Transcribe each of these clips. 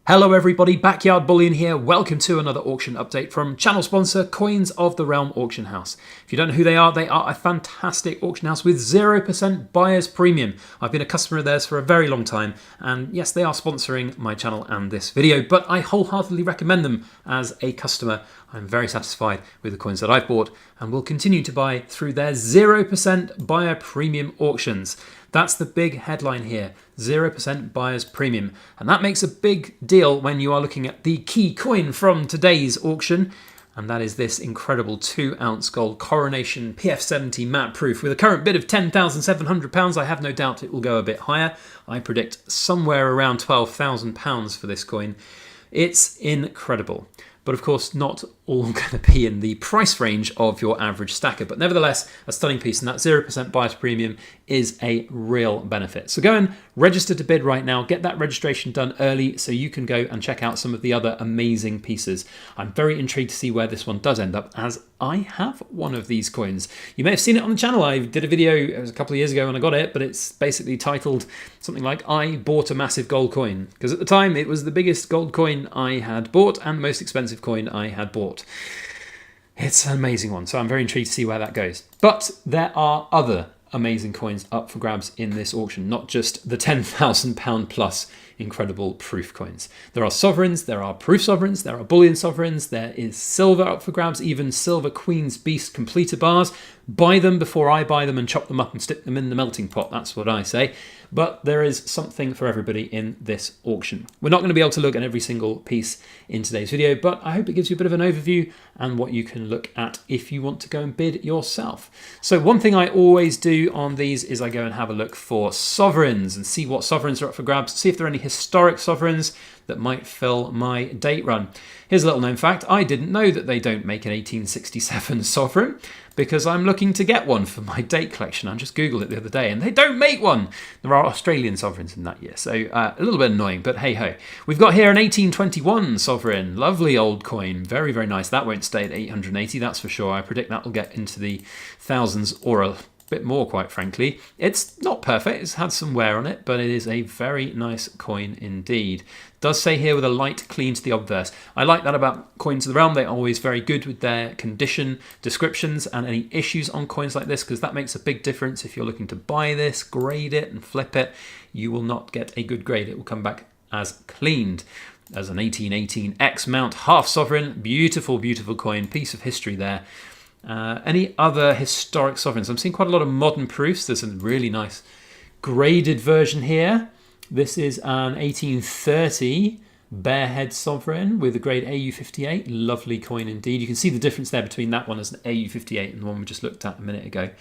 Hello everybody, Backyard Bullion here. Welcome to another auction update from channel sponsor Coins of the Realm Auction House. If you don't know who they are a fantastic auction house with 0% buyer's premium. I've been a customer of theirs for a very long time, and yes, they are sponsoring my channel and this video, but I wholeheartedly recommend them as a customer. I'm very satisfied with the coins that I've bought and will continue to buy through their 0% buyer premium auctions. That's the big headline here, 0% buyer's premium. And that makes a big deal when you are looking at the key coin from today's auction. And that is this incredible 2-ounce gold Coronation PF70 matte proof with a current bid of £10,700. I have no doubt it will go a bit higher. I predict somewhere around £12,000 for this coin. It's incredible. But of course, not all going to be in the price range of your average stacker. But nevertheless, a stunning piece, and that 0% buyer's premium is a real benefit. So go and register to bid right now. Get that registration done early so you can go and check out some of the other amazing pieces. I'm very intrigued to see where this one does end up, as I have one of these coins. You may have seen it on the channel. I did a video, it was a couple of years ago when I got it, but it's basically titled something like, I bought a massive gold coin. Because at the time, it was the biggest gold coin I had bought and most expensive coin I had bought. It's an amazing one, so I'm very intrigued to see where that goes. But there are other amazing coins up for grabs in this auction, not just the £10,000 plus incredible proof coins. There are sovereigns, there are proof sovereigns, there are bullion sovereigns, there is silver up for grabs, even silver Queen's Beast completer bars. Buy them before I buy them and chop them up and stick them in the melting pot, that's what I say. But there is something for everybody in this auction. We're not going to be able to look at every single piece in today's video, but I hope it gives you a bit of an overview and what you can look at if you want to go and bid yourself. So one thing I always do on these is I go and have a look for sovereigns and see what sovereigns are up for grabs, see if there are any historic sovereigns that might fill my date run. Here's a little known fact. I didn't know that they don't make an 1867 sovereign because I'm looking to get one for my date collection. I just Googled it the other day and they don't make one. There are Australian sovereigns in that year, so a little bit annoying, but hey ho. We've got here an 1821 sovereign, lovely old coin, very, very nice. That won't stay at 880, that's for sure. I predict that will get into the thousands or a bit more, quite frankly. It's not perfect, it's had some wear on it, but it is a very nice coin indeed. It does say here with a light clean to the obverse. I like that about Coins of the Realm. They're always very good with their condition descriptions and any issues on coins like this, because that makes a big difference. If you're looking to buy this, grade it and flip it, you will not get a good grade. It will come back as cleaned. As an 1818 X mount half sovereign, beautiful, beautiful coin, piece of history there. Any other historic sovereigns? I'm seeing quite a lot of modern proofs. There's a really nice graded version here. This is an 1830 Bearhead sovereign with a grade AU58. Lovely coin indeed. You can see the difference there between that one as an AU58 and the one we just looked at a minute ago.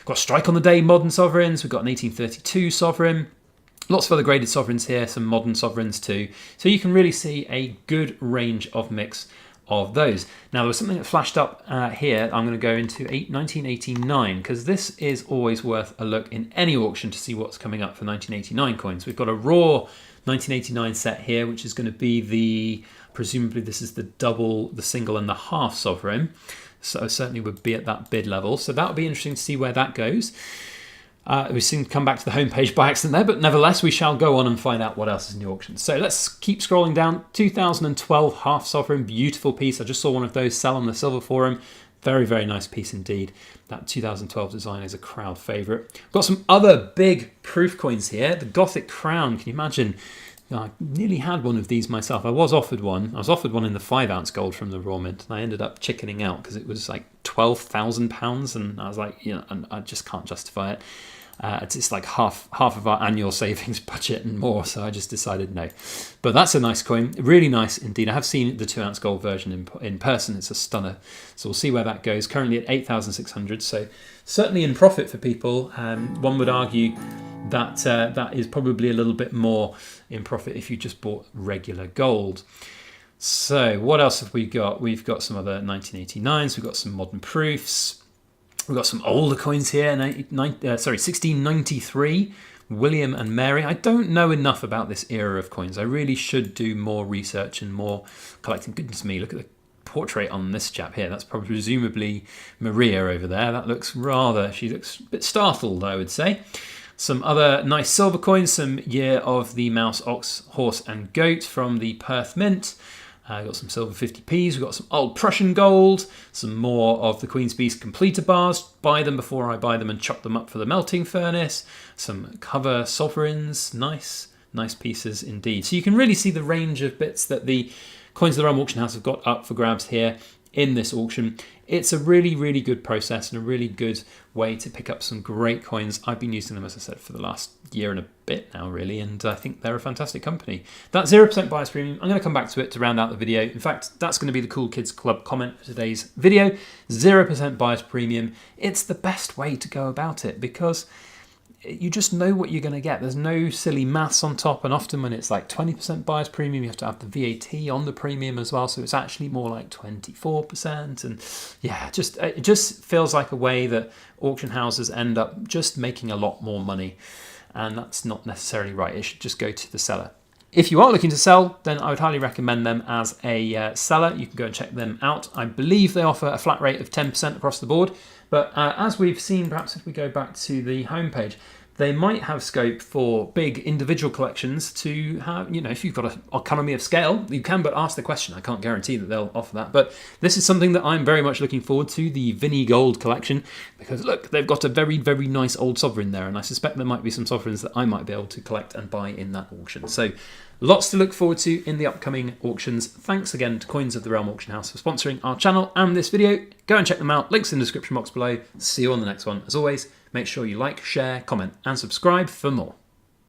Got Strike on the Day modern sovereigns. We've got an 1832 sovereign. Lots of other graded sovereigns here, some modern sovereigns too. So you can really see a good range of mix of those. Now there was something that flashed up here. I'm going to go into 1989 because this is always worth a look in any auction to see what's coming up for 1989 coins. We've got a raw 1989 set here, which is going to be the, presumably this is the double, the single and the half sovereign. So certainly would be at that bid level. So that would be interesting to see where that goes. We seem to come back to the homepage by accident there, but nevertheless, we shall go on and find out what else is in the auction. So let's keep scrolling down. 2012 half sovereign, beautiful piece. I just saw one of those sell on the Silver Forum. Very, very nice piece indeed. That 2012 design is a crowd favourite. Got some other big proof coins here. The Gothic Crown, can you imagine? I nearly had one of these myself. I was offered one. I was offered one in the 5-ounce gold from the Raw Mint, and I ended up chickening out because it was like £12,000, and I was like, you know, and I just can't justify it. It's like half of our annual savings budget and more, so I just decided no. But that's a nice coin, really nice indeed. I have seen the 2-ounce gold version in person. It's a stunner, so we'll see where that goes. Currently at 8,600, so certainly in profit for people. One would argue that that is probably a little bit more in profit if you just bought regular gold. So what else have we got? We've got some other 1989s, we've got some modern proofs. We've got some older coins here, 1693, William and Mary. I don't know enough about this era of coins. I really should do more research and more collecting. Goodness me, look at the portrait on this chap here. That's probably presumably Maria over there. That looks rather, she looks a bit startled, I would say. Some other nice silver coins, some Year of the Mouse, Ox, Horse and Goat from the Perth Mint. Got some silver 50p's, we've got some old Prussian gold, some more of the Queen's Beast completer bars. Buy them before I buy them and chop them up for the melting furnace. Some cover sovereigns, nice pieces indeed. So you can really see the range of bits that the Coins of the Realm Auction House have got up for grabs here in this auction. It's a really good process and a really good way to pick up some great coins. I've been using them, as I said, for the last year and a bit now, really, and I think they're a fantastic company. That 0% bias premium, I'm going to come back to it to round out the video. In fact, that's going to be the Cool Kids Club comment for today's video. 0% bias premium. It's the best way to go about it because you just know what you're going to get. There's no silly maths on top, and often when it's like 20% bias premium, you have to have the VAT on the premium as well, so it's actually more like 24%. And yeah, it just feels like a way that auction houses end up just making a lot more money, and that's not necessarily right. It should just go to the seller. If you are looking to sell, then I would highly recommend them as a seller. You can go and check them out. I believe they offer a flat rate of 10% across the board. But as we've seen, perhaps if we go back to the homepage, they might have scope for big individual collections to have, if you've got an economy of scale, you can but ask the question. I can't guarantee that they'll offer that. But this is something that I'm very much looking forward to, the Vinnie Gold collection, because look, they've got a very nice old sovereign there, and I suspect there might be some sovereigns that I might be able to collect and buy in that auction. So lots to look forward to in the upcoming auctions. Thanks again to Coins of the Realm Auction House for sponsoring our channel and this video. Go and check them out. Links in the description box below. See you on the next one. As always, make sure you like, share, comment, and subscribe for more.